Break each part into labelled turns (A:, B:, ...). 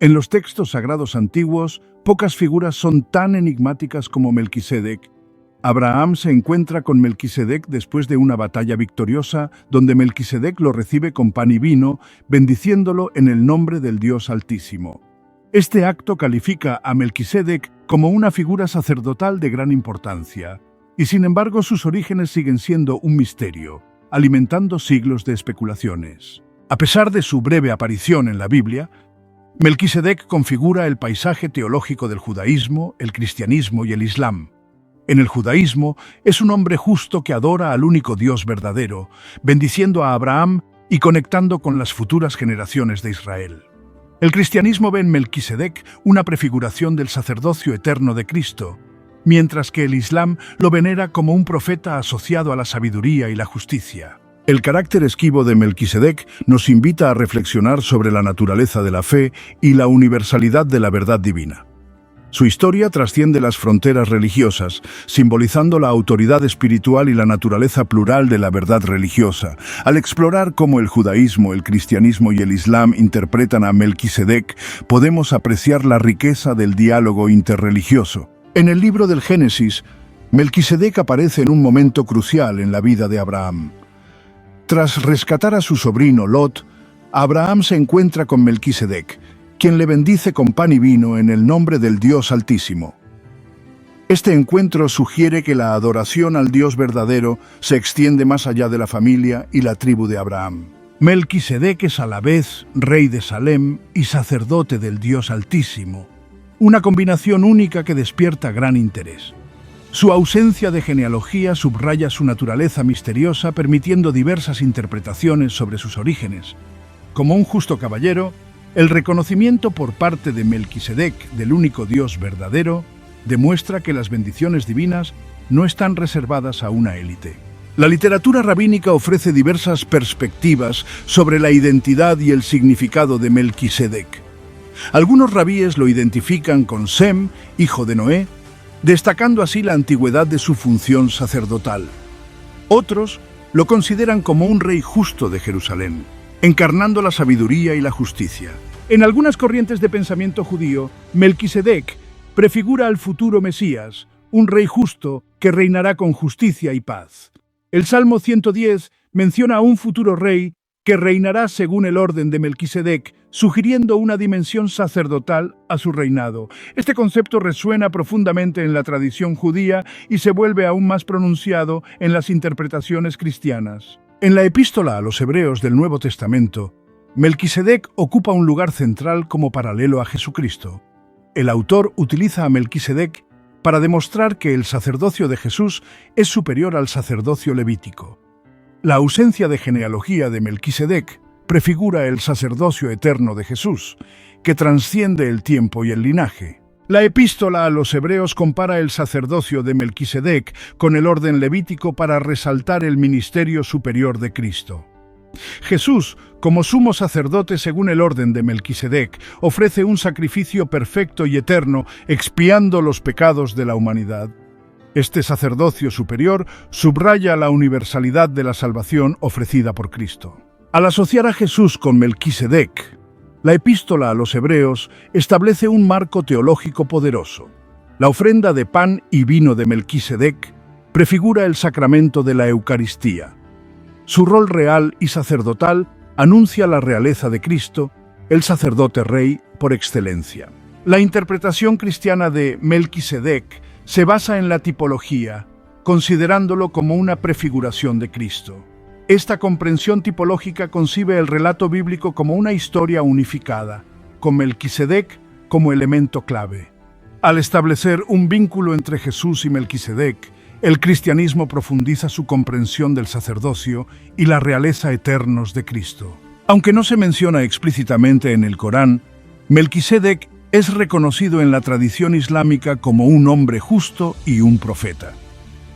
A: En los textos sagrados antiguos, pocas figuras son tan enigmáticas como Melquisedec. Abraham se encuentra con Melquisedec después de una batalla victoriosa, donde Melquisedec lo recibe con pan y vino, bendiciéndolo en el nombre del Dios Altísimo. Este acto califica a Melquisedec como una figura sacerdotal de gran importancia, y sin embargo sus orígenes siguen siendo un misterio, alimentando siglos de especulaciones. A pesar de su breve aparición en la Biblia, Melquisedec configura el paisaje teológico del judaísmo, el cristianismo y el islam. En el judaísmo, es un hombre justo que adora al único Dios verdadero, bendiciendo a Abraham y conectando con las futuras generaciones de Israel. El cristianismo ve en Melquisedec una prefiguración del sacerdocio eterno de Cristo, mientras que el islam lo venera como un profeta asociado a la sabiduría y la justicia. El carácter esquivo de Melquisedec nos invita a reflexionar sobre la naturaleza de la fe y la universalidad de la verdad divina. Su historia trasciende las fronteras religiosas, simbolizando la autoridad espiritual y la naturaleza plural de la verdad religiosa. Al explorar cómo el judaísmo, el cristianismo y el islam interpretan a Melquisedec, podemos apreciar la riqueza del diálogo interreligioso. En el libro del Génesis, Melquisedec aparece en un momento crucial en la vida de Abraham. Tras rescatar a su sobrino Lot, Abraham se encuentra con Melquisedec, quien le bendice con pan y vino en el nombre del Dios Altísimo. Este encuentro sugiere que la adoración al Dios verdadero se extiende más allá de la familia y la tribu de Abraham. Melquisedec es a la vez rey de Salem y sacerdote del Dios Altísimo, una combinación única que despierta gran interés. Su ausencia de genealogía subraya su naturaleza misteriosa, permitiendo diversas interpretaciones sobre sus orígenes. Como un justo caballero, el reconocimiento por parte de Melquisedec del único Dios verdadero demuestra que las bendiciones divinas no están reservadas a una élite. La literatura rabínica ofrece diversas perspectivas sobre la identidad y el significado de Melquisedec. Algunos rabíes lo identifican con Sem, hijo de Noé, destacando así la antigüedad de su función sacerdotal. Otros lo consideran como un rey justo de Jerusalén, encarnando la sabiduría y la justicia. En algunas corrientes de pensamiento judío, Melquisedec prefigura al futuro Mesías, un rey justo que reinará con justicia y paz. El Salmo 110 menciona a un futuro rey que reinará según el orden de Melquisedec, sugiriendo una dimensión sacerdotal a su reinado. Este concepto resuena profundamente en la tradición judía y se vuelve aún más pronunciado en las interpretaciones cristianas. En la Epístola a los Hebreos del Nuevo Testamento, Melquisedec ocupa un lugar central como paralelo a Jesucristo. El autor utiliza a Melquisedec para demostrar que el sacerdocio de Jesús es superior al sacerdocio levítico. La ausencia de genealogía de Melquisedec prefigura el sacerdocio eterno de Jesús, que trasciende el tiempo y el linaje. La Epístola a los Hebreos compara el sacerdocio de Melquisedec con el orden levítico para resaltar el ministerio superior de Cristo. Jesús, como sumo sacerdote según el orden de Melquisedec, ofrece un sacrificio perfecto y eterno, expiando los pecados de la humanidad. Este sacerdocio superior subraya la universalidad de la salvación ofrecida por Cristo. Al asociar a Jesús con Melquisedec, la Epístola a los Hebreos establece un marco teológico poderoso. La ofrenda de pan y vino de Melquisedec prefigura el sacramento de la Eucaristía. Su rol real y sacerdotal anuncia la realeza de Cristo, el sacerdote rey por excelencia. La interpretación cristiana de Melquisedec se basa en la tipología, considerándolo como una prefiguración de Cristo. Esta comprensión tipológica concibe el relato bíblico como una historia unificada, con Melquisedec como elemento clave. Al establecer un vínculo entre Jesús y Melquisedec, el cristianismo profundiza su comprensión del sacerdocio y la realeza eternos de Cristo. Aunque no se menciona explícitamente en el Corán, Melquisedec es reconocido en la tradición islámica como un hombre justo y un profeta.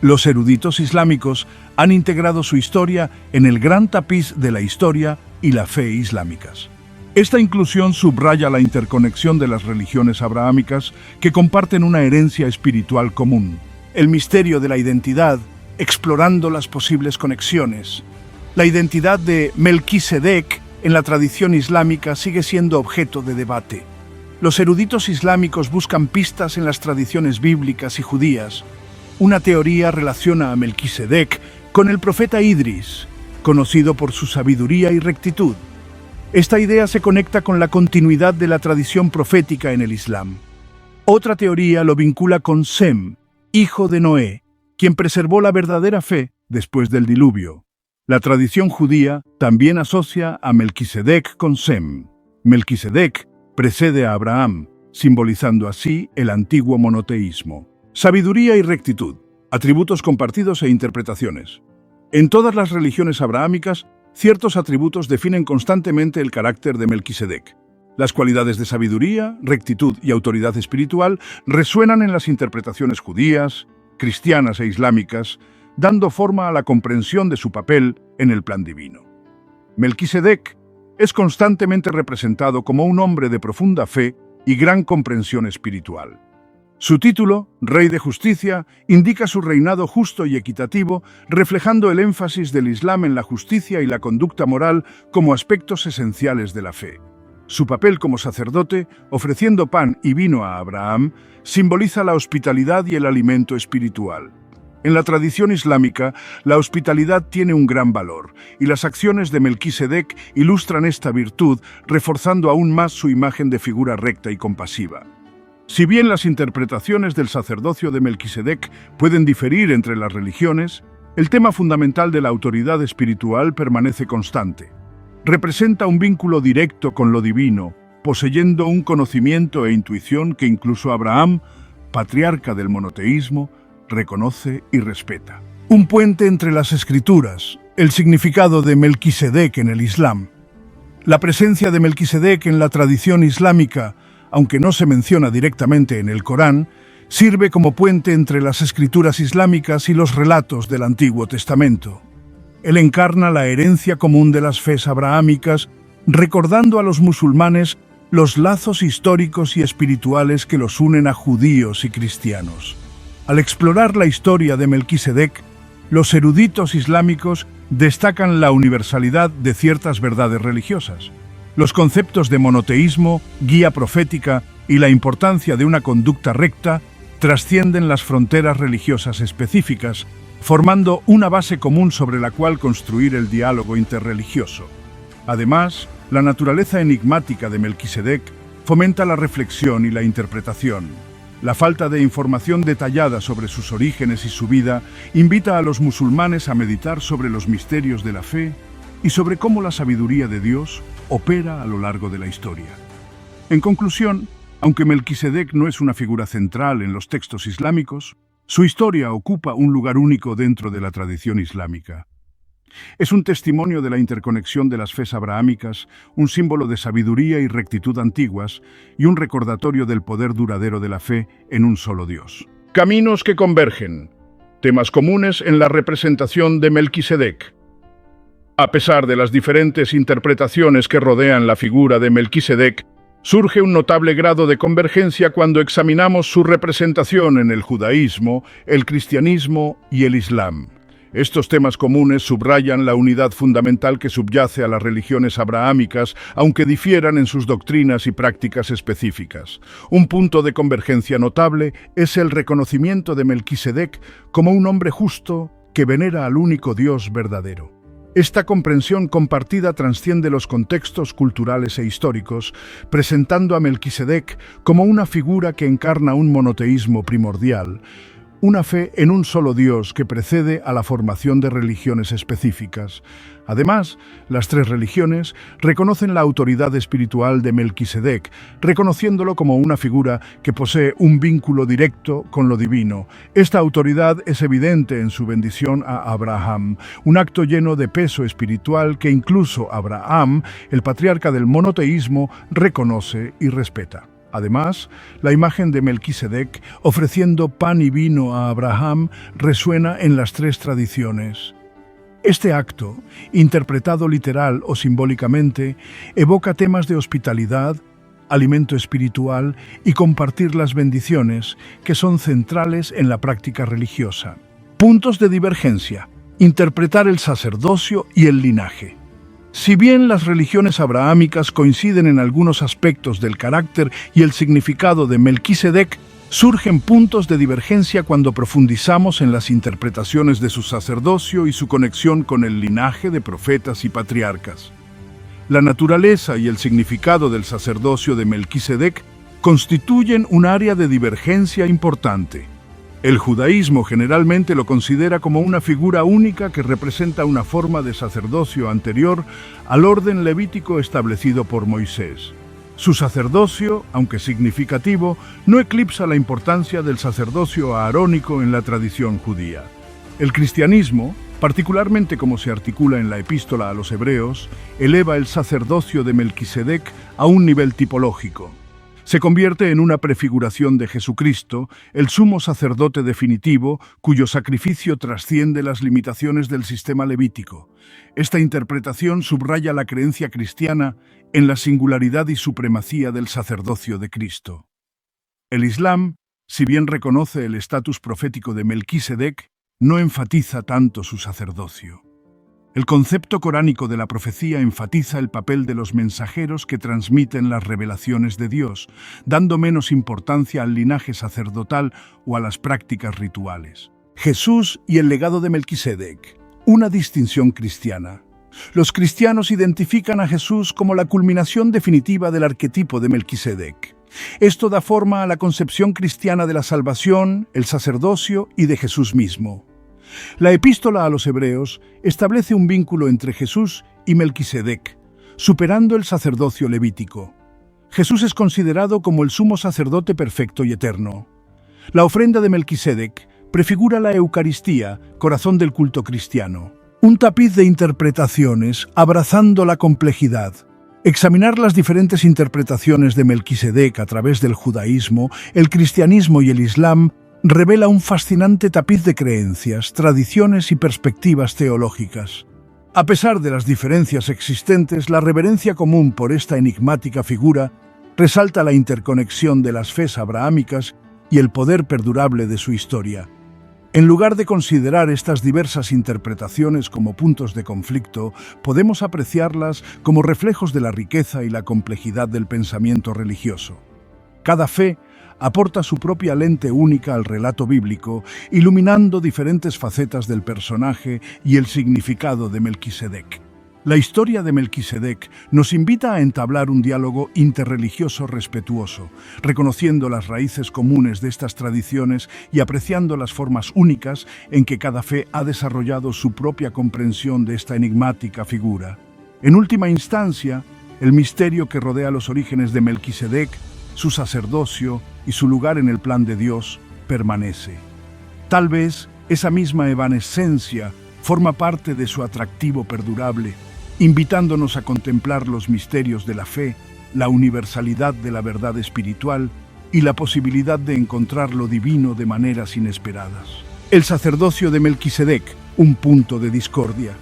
A: Los eruditos islámicos han integrado su historia en el gran tapiz de la historia y la fe islámicas. Esta inclusión subraya la interconexión de las religiones abrahámicas que comparten una herencia espiritual común. El misterio de la identidad, explorando las posibles conexiones. La identidad de Melquisedec en la tradición islámica sigue siendo objeto de debate. Los eruditos islámicos buscan pistas en las tradiciones bíblicas y judías. Una teoría relaciona a Melquisedec con el profeta Idris, conocido por su sabiduría y rectitud. Esta idea se conecta con la continuidad de la tradición profética en el Islam. Otra teoría lo vincula con Sem, hijo de Noé, quien preservó la verdadera fe después del diluvio. La tradición judía también asocia a Melquisedec con Sem. Melquisedec precede a Abraham, simbolizando así el antiguo monoteísmo. Sabiduría y rectitud, atributos compartidos e interpretaciones. En todas las religiones abrahámicas, ciertos atributos definen constantemente el carácter de Melquisedec. Las cualidades de sabiduría, rectitud y autoridad espiritual resuenan en las interpretaciones judías, cristianas e islámicas, dando forma a la comprensión de su papel en el plan divino. Melquisedec es constantemente representado como un hombre de profunda fe y gran comprensión espiritual. Su título, Rey de Justicia, indica su reinado justo y equitativo, reflejando el énfasis del Islam en la justicia y la conducta moral como aspectos esenciales de la fe. Su papel como sacerdote, ofreciendo pan y vino a Abraham, simboliza la hospitalidad y el alimento espiritual. En la tradición islámica, la hospitalidad tiene un gran valor, y las acciones de Melquisedec ilustran esta virtud, reforzando aún más su imagen de figura recta y compasiva. Si bien las interpretaciones del sacerdocio de Melquisedec pueden diferir entre las religiones, el tema fundamental de la autoridad espiritual permanece constante. Representa un vínculo directo con lo divino, poseyendo un conocimiento e intuición que incluso Abraham, patriarca del monoteísmo, reconoce y respeta. Un puente entre las escrituras, el significado de Melquisedec en el Islam. La presencia de Melquisedec en la tradición islámica, aunque no se menciona directamente en el Corán, sirve como puente entre las escrituras islámicas y los relatos del Antiguo Testamento. Él encarna la herencia común de las fes abrahámicas, recordando a los musulmanes los lazos históricos y espirituales que los unen a judíos y cristianos. Al explorar la historia de Melquisedec, los eruditos islámicos destacan la universalidad de ciertas verdades religiosas. Los conceptos de monoteísmo, guía profética y la importancia de una conducta recta trascienden las fronteras religiosas específicas, formando una base común sobre la cual construir el diálogo interreligioso. Además, la naturaleza enigmática de Melquisedec fomenta la reflexión y la interpretación. La falta de información detallada sobre sus orígenes y su vida invita a los musulmanes a meditar sobre los misterios de la fe y sobre cómo la sabiduría de Dios opera a lo largo de la historia. En conclusión, aunque Melquisedec no es una figura central en los textos islámicos, su historia ocupa un lugar único dentro de la tradición islámica. Es un testimonio de la interconexión de las fes abrahámicas, un símbolo de sabiduría y rectitud antiguas y un recordatorio del poder duradero de la fe en un solo Dios. Caminos que convergen. Temas comunes en la representación de Melquisedec. A pesar de las diferentes interpretaciones que rodean la figura de Melquisedec, surge un notable grado de convergencia cuando examinamos su representación en el judaísmo, el cristianismo y el islam. Estos temas comunes subrayan la unidad fundamental que subyace a las religiones abrahámicas, aunque difieran en sus doctrinas y prácticas específicas. Un punto de convergencia notable es el reconocimiento de Melquisedec como un hombre justo que venera al único Dios verdadero. Esta comprensión compartida trasciende los contextos culturales e históricos, presentando a Melquisedec como una figura que encarna un monoteísmo primordial, una fe en un solo Dios que precede a la formación de religiones específicas. Además, las tres religiones reconocen la autoridad espiritual de Melquisedec, reconociéndolo como una figura que posee un vínculo directo con lo divino. Esta autoridad es evidente en su bendición a Abraham, un acto lleno de peso espiritual que incluso Abraham, el patriarca del monoteísmo, reconoce y respeta. Además, la imagen de Melquisedec ofreciendo pan y vino a Abraham resuena en las tres tradiciones. Este acto, interpretado literal o simbólicamente, evoca temas de hospitalidad, alimento espiritual y compartir las bendiciones, que son centrales en la práctica religiosa. Puntos de divergencia. Interpretar el sacerdocio y el linaje. Si bien las religiones abrahámicas coinciden en algunos aspectos del carácter y el significado de Melquisedec, surgen puntos de divergencia cuando profundizamos en las interpretaciones de su sacerdocio y su conexión con el linaje de profetas y patriarcas. La naturaleza y el significado del sacerdocio de Melquisedec constituyen un área de divergencia importante. El judaísmo generalmente lo considera como una figura única que representa una forma de sacerdocio anterior al orden levítico establecido por Moisés. Su sacerdocio, aunque significativo, no eclipsa la importancia del sacerdocio arónico en la tradición judía. El cristianismo, particularmente como se articula en la Epístola a los Hebreos, eleva el sacerdocio de Melquisedec a un nivel tipológico. Se convierte en una prefiguración de Jesucristo, el sumo sacerdote definitivo, cuyo sacrificio trasciende las limitaciones del sistema levítico. Esta interpretación subraya la creencia cristiana en la singularidad y supremacía del sacerdocio de Cristo. El Islam, si bien reconoce el estatus profético de Melquisedec, no enfatiza tanto su sacerdocio. El concepto coránico de la profecía enfatiza el papel de los mensajeros que transmiten las revelaciones de Dios, dando menos importancia al linaje sacerdotal o a las prácticas rituales. Jesús y el legado de Melquisedec, una distinción cristiana. Los cristianos identifican a Jesús como la culminación definitiva del arquetipo de Melquisedec. Esto da forma a la concepción cristiana de la salvación, el sacerdocio y de Jesús mismo. La Epístola a los Hebreos establece un vínculo entre Jesús y Melquisedec, superando el sacerdocio levítico. Jesús es considerado como el sumo sacerdote perfecto y eterno. La ofrenda de Melquisedec prefigura la Eucaristía, corazón del culto cristiano. Un tapiz de interpretaciones abrazando la complejidad. Examinar las diferentes interpretaciones de Melquisedec a través del judaísmo, el cristianismo y el islam revela un fascinante tapiz de creencias, tradiciones y perspectivas teológicas. A pesar de las diferencias existentes, la reverencia común por esta enigmática figura resalta la interconexión de las fes abrahámicas y el poder perdurable de su historia. En lugar de considerar estas diversas interpretaciones como puntos de conflicto, podemos apreciarlas como reflejos de la riqueza y la complejidad del pensamiento religioso. Cada fe aporta su propia lente única al relato bíblico, iluminando diferentes facetas del personaje y el significado de Melquisedec. La historia de Melquisedec nos invita a entablar un diálogo interreligioso respetuoso, reconociendo las raíces comunes de estas tradiciones y apreciando las formas únicas en que cada fe ha desarrollado su propia comprensión de esta enigmática figura. En última instancia, el misterio que rodea los orígenes de Melquisedec, su sacerdocio y su lugar en el plan de Dios permanece. Tal vez esa misma evanescencia forma parte de su atractivo perdurable, invitándonos a contemplar los misterios de la fe, la universalidad de la verdad espiritual y la posibilidad de encontrar lo divino de maneras inesperadas. El sacerdocio de Melquisedec, un punto de discordia.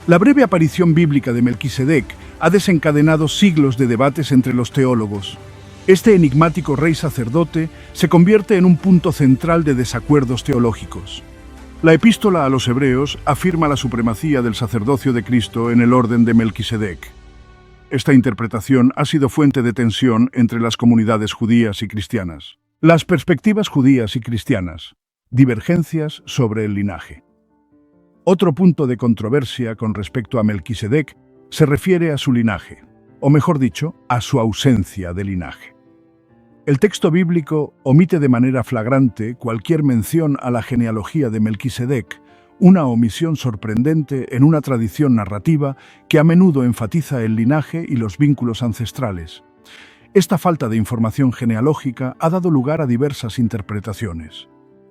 A: La breve aparición bíblica de Melquisedec ha desencadenado siglos de debates entre los teólogos. Este enigmático rey sacerdote se convierte en un punto central de desacuerdos teológicos. La Epístola a los Hebreos afirma la supremacía del sacerdocio de Cristo en el orden de Melquisedec. Esta interpretación ha sido fuente de tensión entre las comunidades judías y cristianas. Las perspectivas judías y cristianas. Divergencias sobre el linaje. Otro punto de controversia con respecto a Melquisedec se refiere a su linaje, o mejor dicho, a su ausencia de linaje. El texto bíblico omite de manera flagrante cualquier mención a la genealogía de Melquisedec, una omisión sorprendente en una tradición narrativa que a menudo enfatiza el linaje y los vínculos ancestrales. Esta falta de información genealógica ha dado lugar a diversas interpretaciones.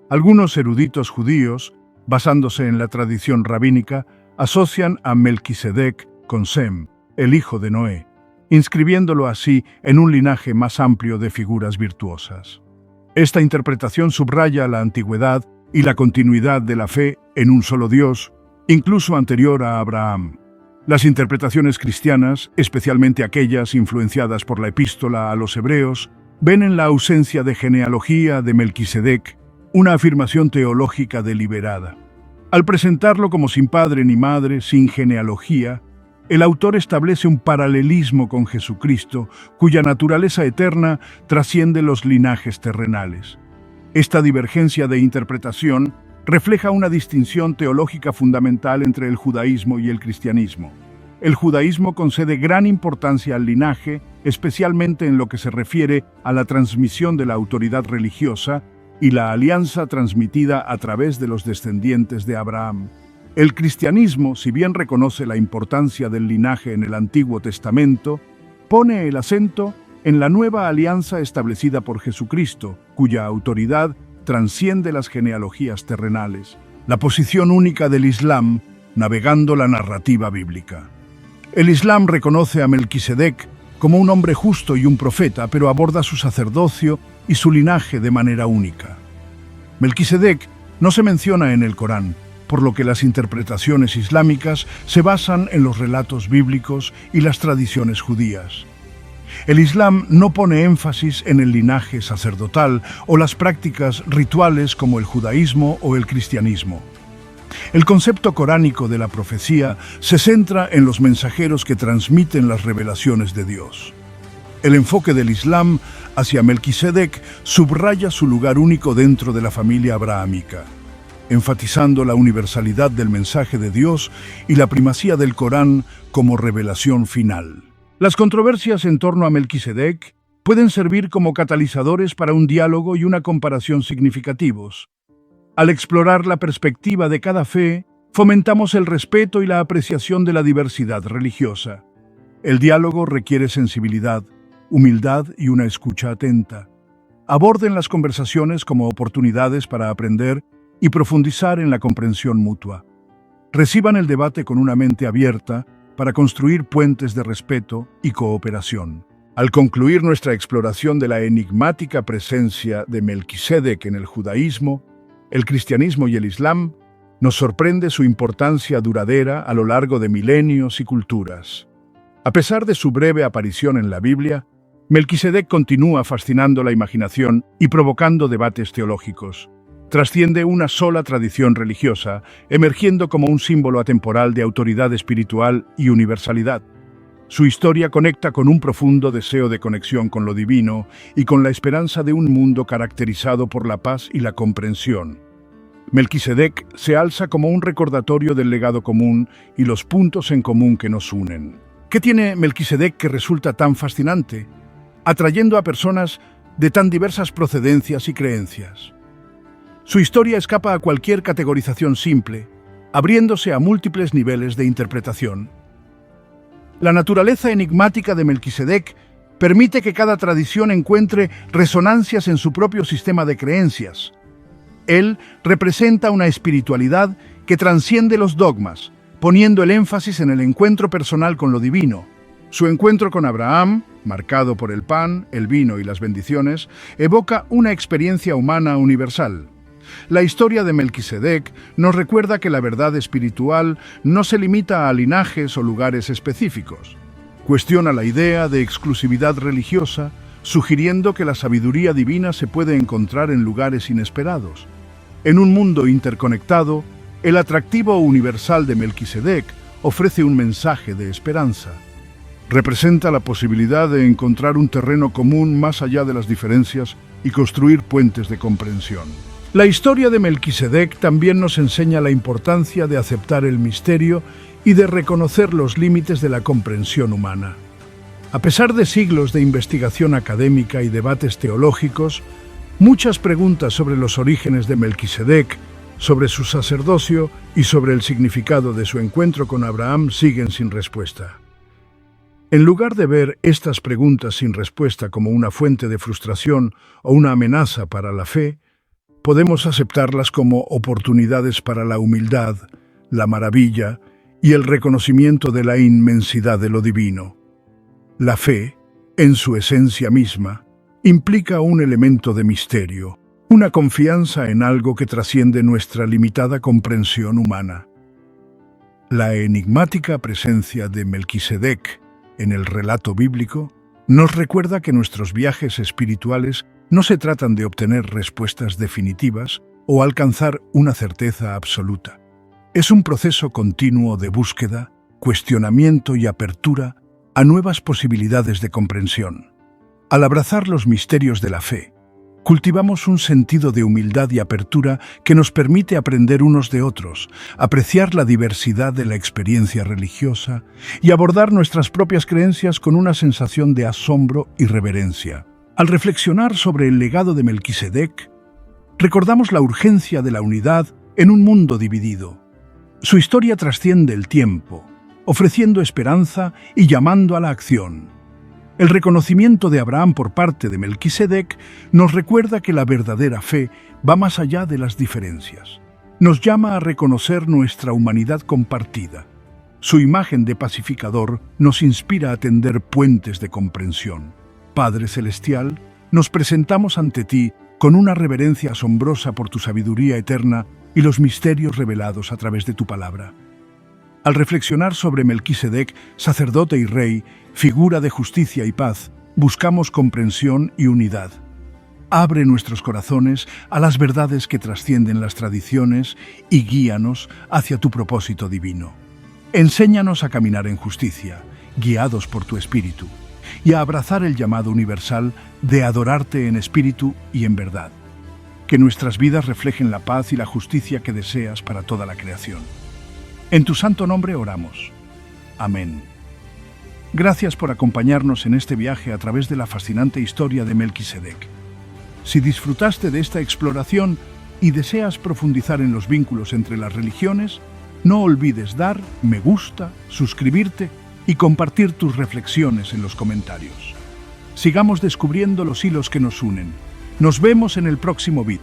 A: Algunos eruditos judíos, basándose en la tradición rabínica, asocian a Melquisedec con Sem, el hijo de Noé, inscribiéndolo así en un linaje más amplio de figuras virtuosas. Esta interpretación subraya la antigüedad y la continuidad de la fe en un solo Dios, incluso anterior a Abraham. Las interpretaciones cristianas, especialmente aquellas influenciadas por la Epístola a los Hebreos, ven en la ausencia de genealogía de Melquisedec una afirmación teológica deliberada. Al presentarlo como sin padre ni madre, sin genealogía, el autor establece un paralelismo con Jesucristo, cuya naturaleza eterna trasciende los linajes terrenales. Esta divergencia de interpretación refleja una distinción teológica fundamental entre el judaísmo y el cristianismo. El judaísmo concede gran importancia al linaje, especialmente en lo que se refiere a la transmisión de la autoridad religiosa y la alianza transmitida a través de los descendientes de Abraham. El cristianismo, si bien reconoce la importancia del linaje en el Antiguo Testamento, pone el acento en la nueva alianza establecida por Jesucristo, cuya autoridad trasciende las genealogías terrenales. La posición única del Islam, navegando la narrativa bíblica. El Islam reconoce a Melquisedec como un hombre justo y un profeta, pero aborda su sacerdocio y su linaje de manera única. Melquisedec no se menciona en el Corán, por lo que las interpretaciones islámicas se basan en los relatos bíblicos y las tradiciones judías. El Islam no pone énfasis en el linaje sacerdotal o las prácticas rituales como el judaísmo o el cristianismo. El concepto coránico de la profecía se centra en los mensajeros que transmiten las revelaciones de Dios. El enfoque del Islam hacia Melquisedec subraya su lugar único dentro de la familia abrahámica, enfatizando la universalidad del mensaje de Dios y la primacía del Corán como revelación final. Las controversias en torno a Melquisedec pueden servir como catalizadores para un diálogo y una comparación significativos. Al explorar la perspectiva de cada fe, fomentamos el respeto y la apreciación de la diversidad religiosa. El diálogo requiere sensibilidad, humildad y una escucha atenta. Aborden las conversaciones como oportunidades para aprender y profundizar en la comprensión mutua. Reciban el debate con una mente abierta para construir puentes de respeto y cooperación. Al concluir nuestra exploración de la enigmática presencia de Melquisedec en el judaísmo, el cristianismo y el islam, nos sorprende su importancia duradera a lo largo de milenios y culturas. A pesar de su breve aparición en la Biblia, Melquisedec continúa fascinando la imaginación y provocando debates teológicos. Trasciende una sola tradición religiosa, emergiendo como un símbolo atemporal de autoridad espiritual y universalidad. Su historia conecta con un profundo deseo de conexión con lo divino y con la esperanza de un mundo caracterizado por la paz y la comprensión. Melquisedec se alza como un recordatorio del legado común y los puntos en común que nos unen. ¿Qué tiene Melquisedec que resulta tan fascinante, atrayendo a personas de tan diversas procedencias y creencias? Su historia escapa a cualquier categorización simple, abriéndose a múltiples niveles de interpretación. La naturaleza enigmática de Melquisedec permite que cada tradición encuentre resonancias en su propio sistema de creencias. Él representa una espiritualidad que trasciende los dogmas, poniendo el énfasis en el encuentro personal con lo divino. Su encuentro con Abraham, marcado por el pan, el vino y las bendiciones, evoca una experiencia humana universal. La historia de Melquisedec nos recuerda que la verdad espiritual no se limita a linajes o lugares específicos. Cuestiona la idea de exclusividad religiosa, sugiriendo que la sabiduría divina se puede encontrar en lugares inesperados. En un mundo interconectado, el atractivo universal de Melquisedec ofrece un mensaje de esperanza. Representa la posibilidad de encontrar un terreno común más allá de las diferencias y construir puentes de comprensión. La historia de Melquisedec también nos enseña la importancia de aceptar el misterio y de reconocer los límites de la comprensión humana. A pesar de siglos de investigación académica y debates teológicos, muchas preguntas sobre los orígenes de Melquisedec, sobre su sacerdocio y sobre el significado de su encuentro con Abraham siguen sin respuesta. En lugar de ver estas preguntas sin respuesta como una fuente de frustración o una amenaza para la fe, podemos aceptarlas como oportunidades para la humildad, la maravilla y el reconocimiento de la inmensidad de lo divino. La fe, en su esencia misma, implica un elemento de misterio, una confianza en algo que trasciende nuestra limitada comprensión humana. La enigmática presencia de Melquisedec en el relato bíblico nos recuerda que nuestros viajes espirituales no se tratan de obtener respuestas definitivas o alcanzar una certeza absoluta. Es un proceso continuo de búsqueda, cuestionamiento y apertura a nuevas posibilidades de comprensión. Al abrazar los misterios de la fe, cultivamos un sentido de humildad y apertura que nos permite aprender unos de otros, apreciar la diversidad de la experiencia religiosa y abordar nuestras propias creencias con una sensación de asombro y reverencia. Al reflexionar sobre el legado de Melquisedec, recordamos la urgencia de la unidad en un mundo dividido. Su historia trasciende el tiempo, ofreciendo esperanza y llamando a la acción. El reconocimiento de Abraham por parte de Melquisedec nos recuerda que la verdadera fe va más allá de las diferencias. Nos llama a reconocer nuestra humanidad compartida. Su imagen de pacificador nos inspira a tender puentes de comprensión. Padre Celestial, nos presentamos ante ti con una reverencia asombrosa por tu sabiduría eterna y los misterios revelados a través de tu palabra. Al reflexionar sobre Melquisedec, sacerdote y rey, figura de justicia y paz, buscamos comprensión y unidad. Abre nuestros corazones a las verdades que trascienden las tradiciones y guíanos hacia tu propósito divino. Enséñanos a caminar en justicia, guiados por tu espíritu, y a abrazar el llamado universal de adorarte en espíritu y en verdad. Que nuestras vidas reflejen la paz y la justicia que deseas para toda la creación. En tu santo nombre oramos. Amén. Gracias por acompañarnos en este viaje a través de la fascinante historia de Melquisedec. Si disfrutaste de esta exploración y deseas profundizar en los vínculos entre las religiones, no olvides dar me gusta, suscribirte y compartir tus reflexiones en los comentarios. Sigamos descubriendo los hilos que nos unen. Nos vemos en el próximo vídeo.